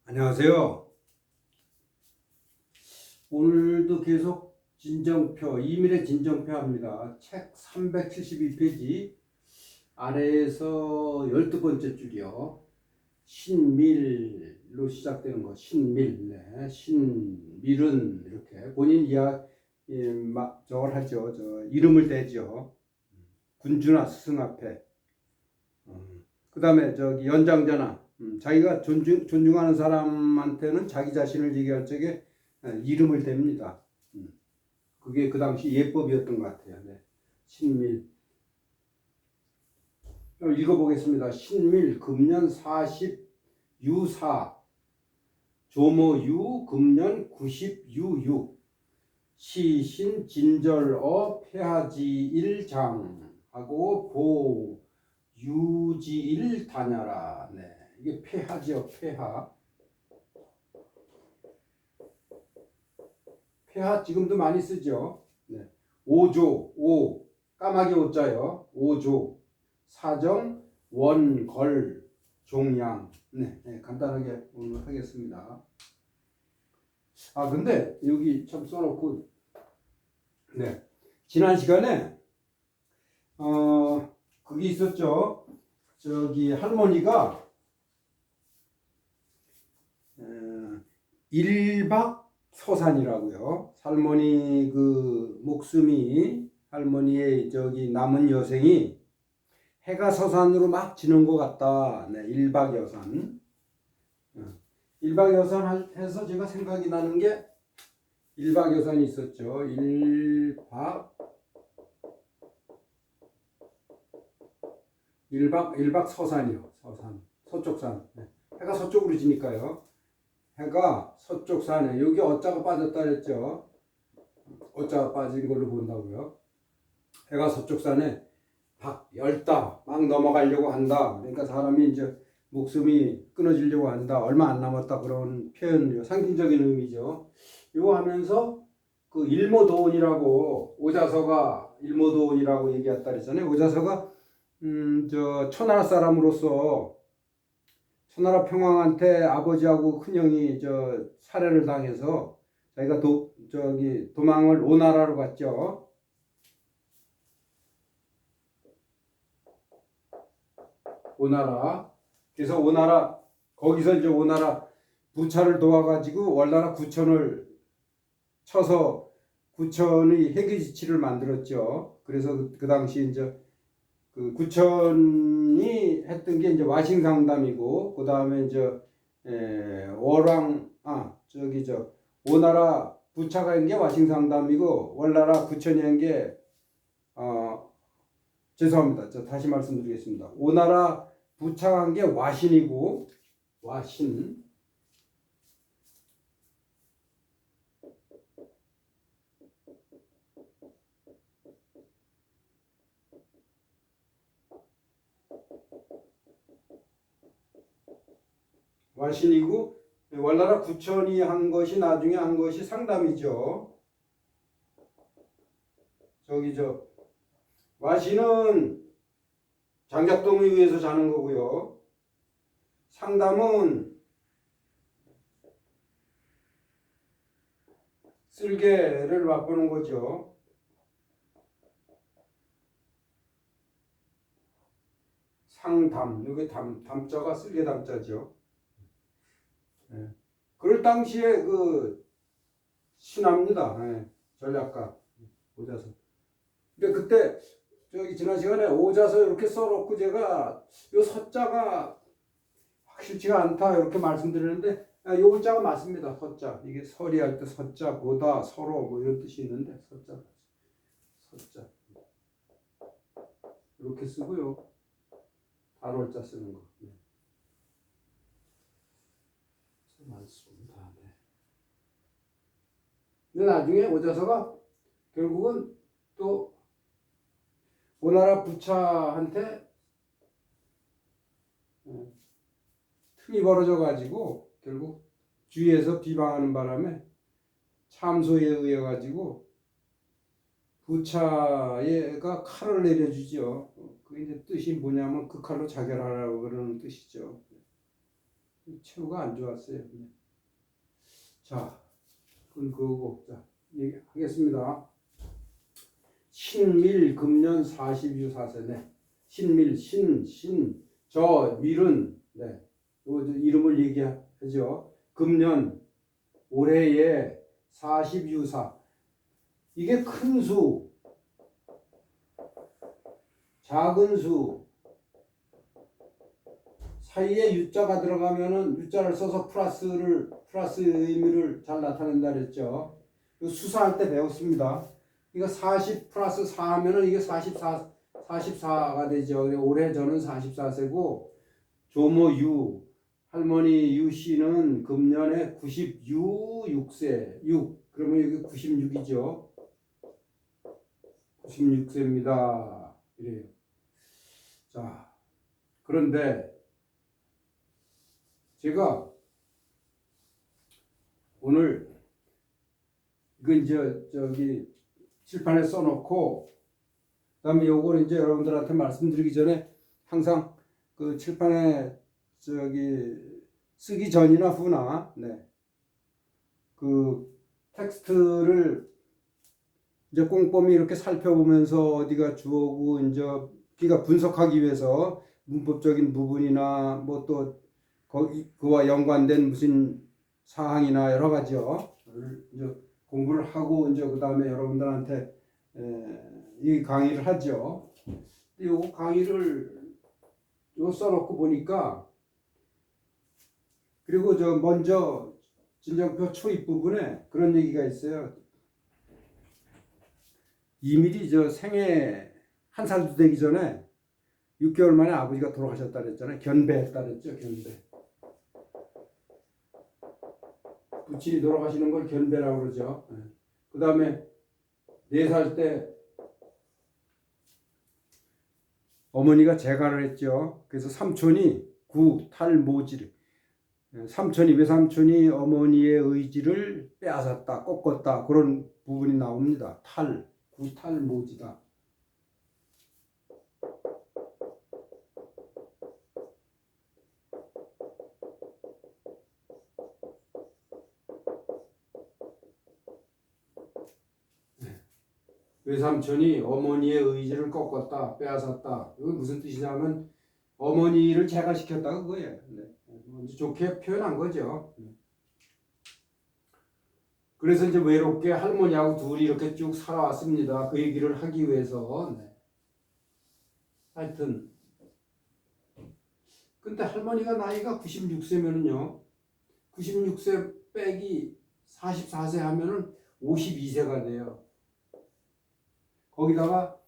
안녕하세요. 오늘도 계속 진정표, 이밀의 진정표 합니다. 책 372페이지 아래에서 12번째 줄이요. 신밀로 시작되는 거, 신밀. 네. 신밀은 이렇게 본인 저걸 하죠. 이름을 대죠. 군주나 스승 앞에. 그 다음에 연장자나 자기가 존중하는 사람한테는 자기 자신을 얘기할 적에 이름을 댑니다. 그게 그 당시 예법이었던 것 같아요. 네. 신밀. 읽어보겠습니다. 신밀 금년 40 유사 조모유 금년 90 유육 시신 진절어 폐하지일장 하고 보 유지일 다냐라. 네. 이게 폐하지요. 폐하 지금도 많이 쓰죠. 네. 오조 오 까마귀 오자요. 오조 사정 원걸 종양. 네, 간단하게 오늘 하겠습니다. 근데 여기 참 써놓고 네 지난 시간에 그게 있었죠. 할머니가 일박서산이라고요. 할머니 목숨이 할머니의 남은 여생이 해가 서산으로 막 지는 것 같다. 네, 일박여산. 일박여산 해서 제가 생각이 나는 게 일박여산이 있었죠. 일박서산이요. 서산. 서쪽산. 네. 해가 서쪽으로 지니까요. 해가 서쪽 산에 여기 어자가 빠졌다 그랬죠. 어자가 빠진 걸로 본다고요. 해가 서쪽 산에 열다 막 넘어가려고 한다. 그러니까 사람이 이제 목숨이 끊어지려고 한다. 얼마 안 남았다 그런 표현, 상징적인 의미죠. 이거 하면서 일모도원이라고 오자서가 일모도원이라고 얘기했다 그랬잖아요. 오자서가 초나라 사람으로서 초나라 평왕한테 아버지하고 큰형이 살해를 당해서 자기가 도망을 오나라로 갔죠. 오나라. 그래서 거기서 이제 오나라 부차를 도와가지고 월나라 구천을 쳐서 구천의 회계지치를 만들었죠. 그래서 그 당시 이제 구천이 했던 게 이제 와싱상담이고, 그 다음에 이제 오나라 부차가 한 게 와싱상담이고, 월나라 구천이 한 게 죄송합니다. 다시 말씀드리겠습니다. 오나라 부차가 한 게 와신이고, 와신. 와신이고 월나라 구천이 한 것이 나중에 한 것이 상담이죠. 와신은 장작동에 의해서 자는 거고요. 상담은 쓸개를 맛보는 거죠. 상담, 여기 담자가 쓸개 담자죠. 네. 그럴 당시에 신합니다. 네. 전략가 오자서. 근데 그때 지난 시간에 오자서 이렇게 써놓고 제가 요 서자가 확실치가 않다 이렇게 말씀드렸는데 요 글자가 맞습니다. 서자. 이게 서리할 때 서자, 보다, 서로 뭐 이런 뜻이 있는데 서자 이렇게 쓰고요. 단월자 쓰는 거. 네. 많습니다. 네. 근데 나중에 오자서가 결국은 또 오나라 부차한테 틈이 벌어져 가지고 결국 주위에서 비방하는 바람에 참소에 의해 가지고 부차가 칼을 내려주죠. 그 이제 뜻이 뭐냐면 그 칼로 자결하라고 그러는 뜻이죠. 체우가 안 좋았어요. 자, 그건 그거고. 자, 얘기하겠습니다. 신밀 금년 40유 4세네. 신밀, 저 밀은, 네. 이름을 얘기하죠. 금년, 올해에 40유사. 이게 큰 수, 작은 수, 사이에 유자가 들어가면은 유자를 써서 플러스 의미를 잘 나타낸다 그랬죠. 수사할 때 배웠습니다. 이거 40 플러스 4 하면은 이게 44가 되죠. 올해 저는 44세고 조모 유 할머니 유 씨는 금년에 6세 6. 그러면 여기 96이죠. 96세입니다. 이래요. 자, 그런데 제가 오늘 이건 저기 칠판에 써놓고 그다음에 요걸 이제 여러분들한테 말씀드리기 전에 항상 그 칠판에 저기 쓰기 전이나 후나 네. 그 텍스트를 이제 꼼꼼히 이렇게 살펴보면서 어디가 주어고 이제 우리가 분석하기 위해서 문법적인 부분이나 뭐 또 그와 연관된 무슨 사항이나 여러 가지요 이제 공부를 하고 이제 그 다음에 여러분들한테 이 강의를 하죠. 근데 요 강의를 요 써놓고 보니까 그리고 저 먼저 진정표 초입 부분에 그런 얘기가 있어요. 이밀이 저 생애 한 살도 되기 전에 6개월 만에 아버지가 돌아가셨다 그랬잖아요. 견배했다 그랬죠. 견배. 부친이 돌아가시는 걸 견배라고 그러죠. 그 다음에 4살 때 어머니가 재가를 했죠. 그래서 삼촌이 구탈모지를 외삼촌이 어머니의 의지를 빼앗았다, 꺾었다 그런 부분이 나옵니다. 구탈모지다. 외삼촌이 어머니의 의지를 꺾었다, 빼앗았다. 이게 무슨 뜻이냐면 어머니를 재갈시켰다 그거예요. 네. 좋게 표현한 거죠. 그래서 이제 외롭게 할머니하고 둘이 이렇게 쭉 살아왔습니다. 그 얘기를 하기 위해서. 네. 하여튼 근데 할머니가 나이가 96세면은요. 96세 빼기 44세 하면은 52세가 돼요. 거기다가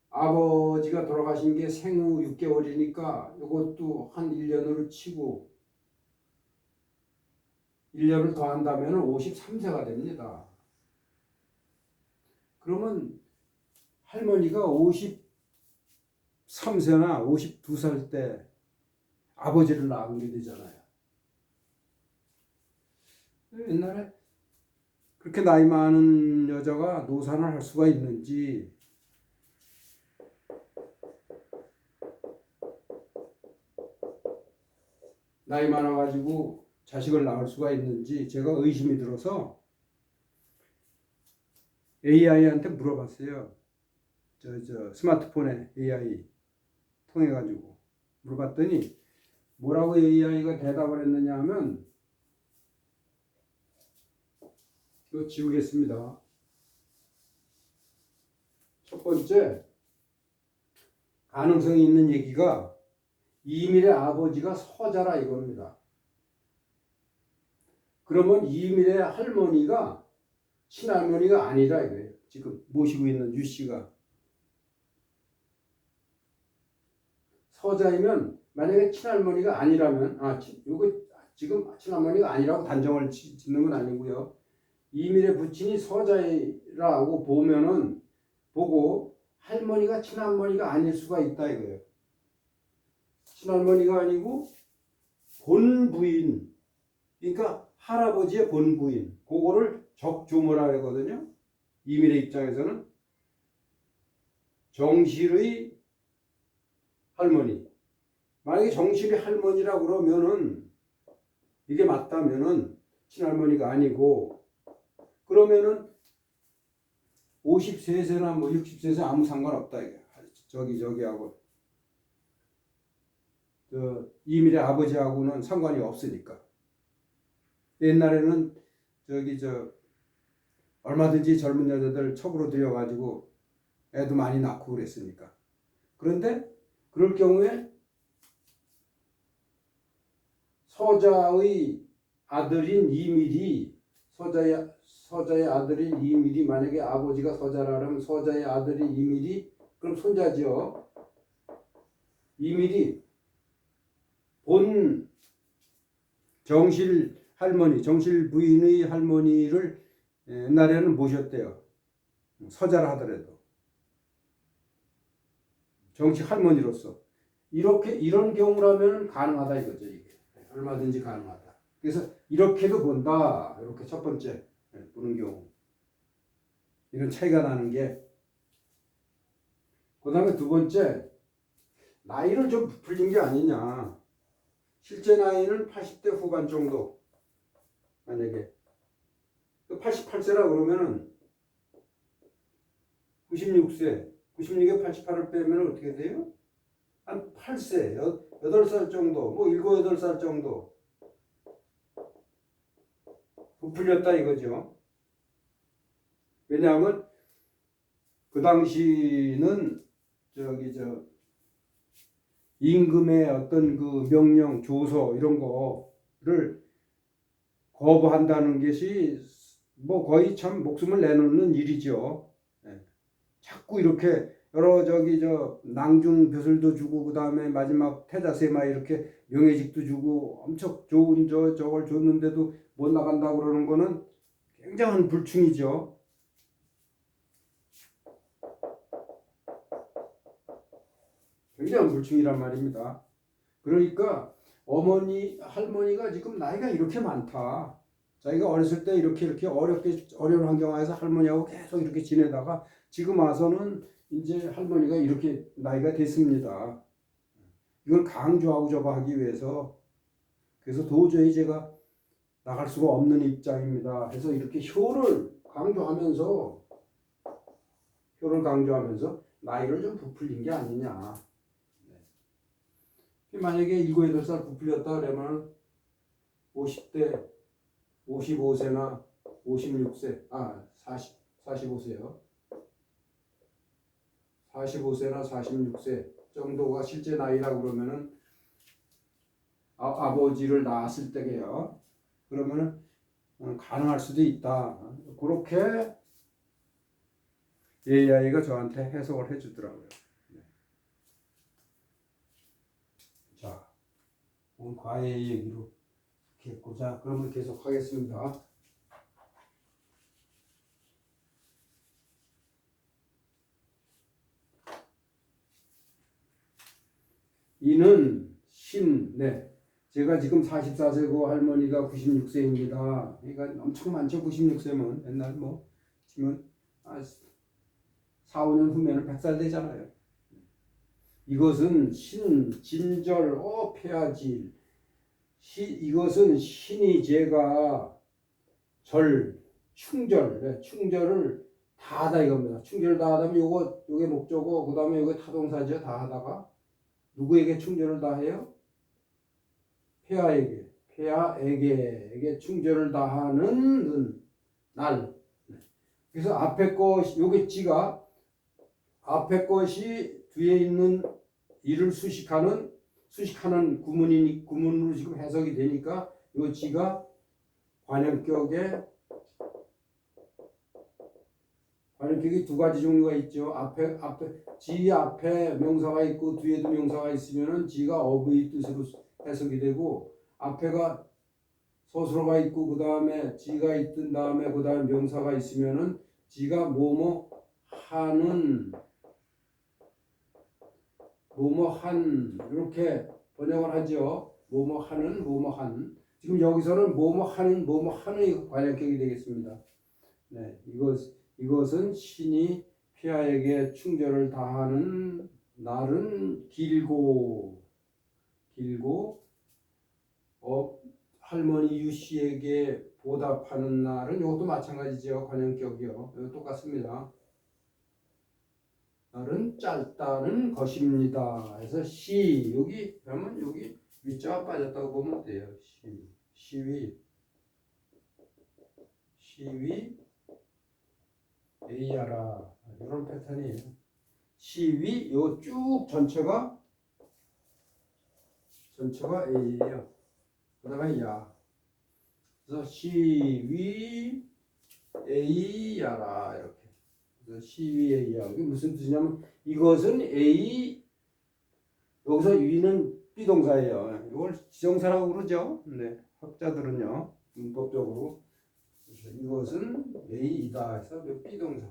아버지가 돌아가신 게 생후 6개월이니까 이것도 한 1년으로 치고 1년을 더 한다면 53세가 됩니다. 그러면 할머니가 53세나 52살 때 아버지를 낳은 게 되잖아요. 옛날에 그렇게 나이 많은 여자가 노산을 할 수가 있는지 나이 많아가지고 자식을 낳을 수가 있는지 제가 의심이 들어서 AI한테 물어봤어요. 저 스마트폰에 AI 통해가지고 물어봤더니 뭐라고 AI가 대답을 했느냐 하면 이거 지우겠습니다. 첫 번째 가능성이 있는 얘기가 이밀의 아버지가 서자라 이겁니다. 그러면 이밀의 할머니가 친할머니가 아니라 이거예요. 지금 모시고 있는 유 씨가 서자이면 만약에 친할머니가 아니라면 요거 지금 친할머니가 아니라고 단정을 짓는 건 아니고요. 이밀의 부친이 서자라고 보고 할머니가 친할머니가 아닐 수가 있다 이거예요. 친할머니가 아니고 본부인, 그러니까 할아버지의 본부인, 그거를 적조모라 하거든요. 이밀의 입장에서는 정실의 할머니. 만약에 정실의 할머니라고 그러면은 이게 맞다면은 친할머니가 아니고, 그러면은 53세나 뭐 60세세 아무 상관없다 이게. 저기하고 이밀의 아버지하고는 상관이 없으니까. 옛날에는 얼마든지 젊은 여자들 첩으로 들여가지고 애도 많이 낳고 그랬으니까. 그런데 그럴 경우에 서자의 아들인 이밀이 서자의 아들인 이밀이 만약에 아버지가 서자라면 서자의 아들인 이밀이 그럼 손자죠. 이밀이 본 정실 할머니, 정실 부인의 할머니를 옛날에는 모셨대요. 서자라 하더라도 정식 할머니로서 이런 경우라면 가능하다 이거죠. 이게 얼마든지 가능하다. 그래서 이렇게도 본다. 이렇게 첫 번째 보는 경우 이런 차이가 나는 게. 그 다음에 두 번째, 나이를 좀 부풀린 게 아니냐. 실제 나이는 80대 후반 정도. 만약에 88세라 그러면은 96세, 96에 88을 빼면 어떻게 돼요? 한 8세, 8살 정도, 뭐 7, 8살 정도 부풀렸다 이거죠. 왜냐하면 그 당시는 임금의 어떤 그 명령, 조서 이런 거를 거부한다는 것이 뭐 거의 참 목숨을 내놓는 일이죠. 자꾸 이렇게 여러 낭중 벼슬도 주고 그 다음에 마지막 태자세마 이렇게 명예직도 주고 엄청 좋은 저걸 줬는데도 못 나간다고 그러는 거는 굉장한 불충이죠. 굉장한 불충이란 말입니다. 그러니까 어머니, 할머니가 지금 나이가 이렇게 많다. 자기가 어렸을 때 이렇게 어려운 환경 하에서 할머니하고 계속 이렇게 지내다가 지금 와서는 이제 할머니가 이렇게 나이가 됐습니다. 이걸 강조하고 저거 하기 위해서 그래서 도저히 제가 나갈 수가 없는 입장입니다. 해서 이렇게 효를 강조하면서 나이를 좀 부풀린 게 아니냐. 만약에 7, 8살 부풀렸다 그러면 50대, 55세나 56세, 45세요. 45세나 46세 정도가 실제 나이라고 그러면은 아버지를 낳았을 때게요. 그러면은 가능할 수도 있다. 그렇게 AI가 저한테 해석을 해주더라고요. 자, 오늘 과외 얘기로 이렇게 했고, 자, 그러면 계속 하겠습니다. 이는 제가 지금 44세고 할머니가 96세입니다. 그러니까 엄청 많죠. 96세면 옛날 뭐 지금 4, 5년 후면은 100살 되잖아요. 이것은 진절 폐하질 이것은 신이 제가 충절을 다 하다 이겁니다. 충절을 다 하다면 요게 목적어 그 다음에 요게 타동사죠. 다 하다가 누구에게 충절을 다 해요? 폐하에게 충절을 다하는 날. 그래서 앞에 것이 요게 지가 앞에 것이 뒤에 있는 일을 수식하는 구문으로 지금 해석이 되니까 요 지가 관형격이 두 가지 종류가 있죠. 지 앞에 명사가 있고 뒤에도 명사가 있으면은 지가 어부의 뜻으로 해석이 되고 앞에가 서술어가 있고 그 다음에 지가 있던 다음에 그 다음에 명사가 있으면은 지가 뭐뭐 한 이렇게 번역을 하죠. 뭐뭐 하는 뭐뭐 한. 지금 여기서는 뭐뭐 하는 뭐뭐 한의 관형격이 되겠습니다. 네, 이것은 신이 폐하에게 충절을 다하는 날은 길고 할머니 유 씨에게 보답하는 날은 이것도 마찬가지죠. 관형격이요. 이거 똑같습니다. 날은 짧다는 것입니다. 그래서 시 여기 그러면 여기 위자가 빠졌다고 보면 돼요. 시위 A야라 이런 패턴이에요. 시위 요 쭉 전체가 A예요. 그다음에 야. 그래서 시위 A야라 이렇게. 그래서 시위 A야. 이게 무슨 뜻이냐면 이것은 A 여기서 위는 비동사예요. 이걸 지정사라고 그러죠. 네. 학자들은요. 문법적으로 이것은 A이다 해서 비동사.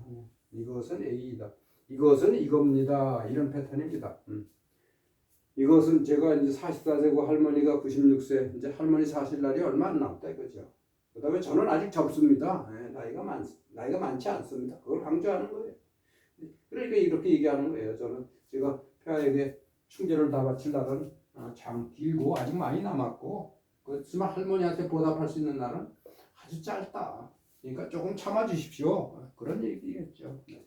이것은 A이다. 이것은 이겁니다. 이런 패턴입니다. 이것은 제가 이제 44세고 할머니가 96세. 이제 할머니 사실 날이 얼마 안 남았다 이거죠. 그다음에 저는 아직 젊습니다. 네, 나이가 많지 않습니다. 그걸 강조하는 거예요. 그러니까 이렇게 얘기하는 거예요. 제가 폐하에게 충제를 다 바치려던 참 길고 아직 많이 남았고 그렇지만 할머니한테 보답할 수 있는 날은 아주 짧다. 그러니까 조금 참아주십시오. 그런 얘기겠죠. 네.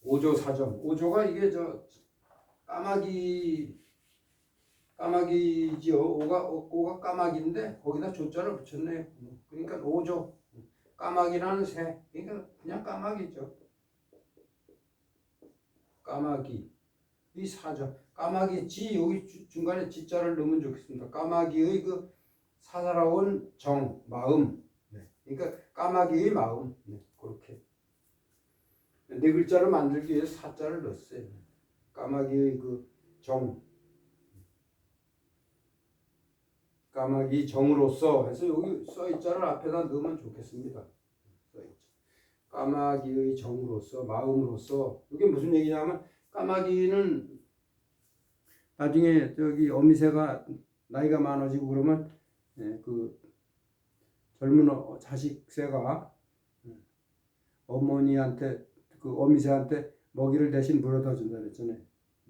5조 4점. 5조가 이게 까마귀지요. 오가 까마귀인데 거기다 조자를 붙였네요. 그러니까 5조. 까마귀라는 새. 그러니까 그냥 까마귀죠. 까마귀. 이 4점. 까마귀 지 여기 중간에 지자를 넣으면 좋겠습니다. 까마귀의 그 사사로운 마음. 네. 그러니까 까마귀의 마음. 네. 그렇게. 네 글자를 만들기 위해서 사자를 넣었어요. 까마귀의 그 까마귀 정으로서 해서 여기 써있자를 앞에다 넣으면 좋겠습니다. 까마귀의 정으로서 마음으로서 이게 무슨 얘기냐면 까마귀는 나중에 어미새가 나이가 많아지고 그러면 그 젊은 자식새가 어머니한테 그 어미새한테 먹이를 대신 물어다 준다 그랬잖아요.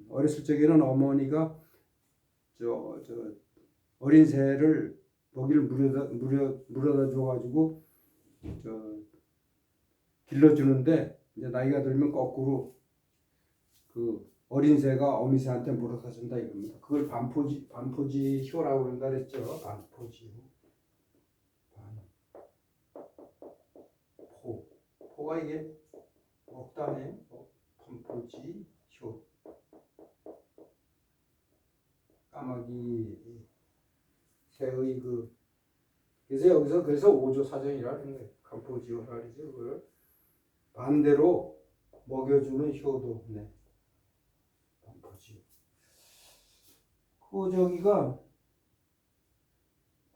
어렸을 적에는 어머니가 어린 새를 먹이를 물어다 줘가지고 길러주는데 이제 나이가 들면 거꾸로 그 어린 새가 어미새한테 물어다 준다 이겁니다. 그걸 반포지 효라고 그런다 그랬죠. 반포지 효. 포가 이게 먹다네. 반포지 효. 까마귀 새의 그래서 5조 사정이라는 거예요. 반포지 효라 그러죠. 그걸 반대로 먹여주는 효도. 네. 반포지.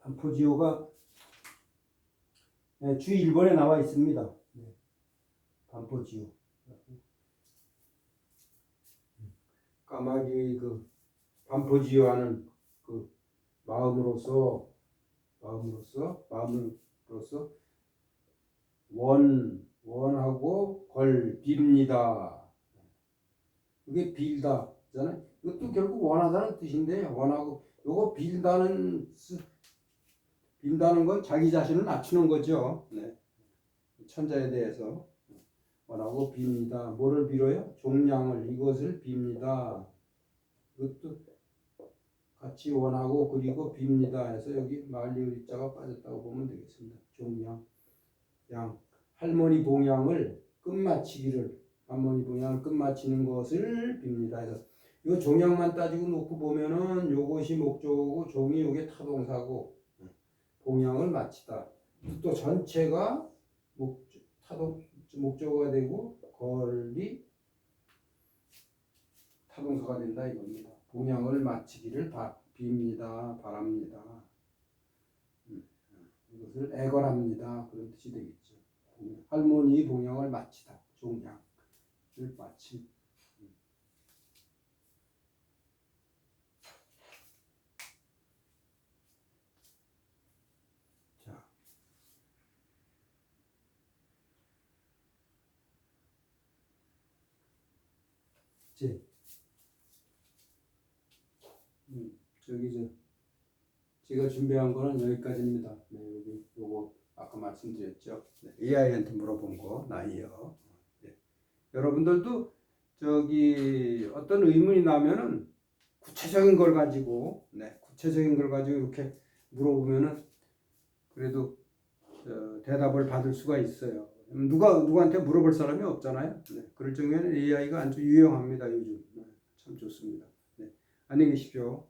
반포지효가 주 1번에 나와 있습니다. 네. 반포지효. 까마귀의 반포지효하는 그 마음으로서 원하고 빕니다. 이게 빌다잖아요. 이것도 결국 원하다는 뜻인데 원하고 요거 빈다는 건 자기 자신을 낮추는 거죠. 네. 천자에 대해서 원하고 빕니다. 뭐를 빌어요? 종량을 이것을 빕니다. 이것도 같이 원하고 그리고 빕니다 해서 여기 말리을자가 빠졌다고 보면 되겠습니다. 종량 양 할머니 봉양을 끝마치는 것을 빕니다 해서 이 종양만 따지고 놓고 보면은 요것이 목적어고 종이 요게 타동사고 봉양을 마치다. 또 전체가 목적어가 되고 걸이 타동사가 된다 이겁니다. 봉양을 마치기를 빕니다. 바랍니다. 이것을 애걸합니다. 그런 뜻이 되겠죠. 할머니 봉양을 마치다. 종양을 마치. 자. 제가 준비한 거는 여기까지입니다. 네, 여기 요거 아까 말씀드렸죠. 네, AI한테 물어본 거 나이요. 네. 여러분들도 저기 어떤 의문이 나면은 구체적인 걸 가지고 구체적인 걸 가지고 이렇게 물어보면은 그래도 대답을 받을 수가 있어요. 누구한테 물어볼 사람이 없잖아요. 네, 그럴 경우에는 AI가 아주 유용합니다. 요즘 참 좋습니다. 네, 안녕히 계십시오.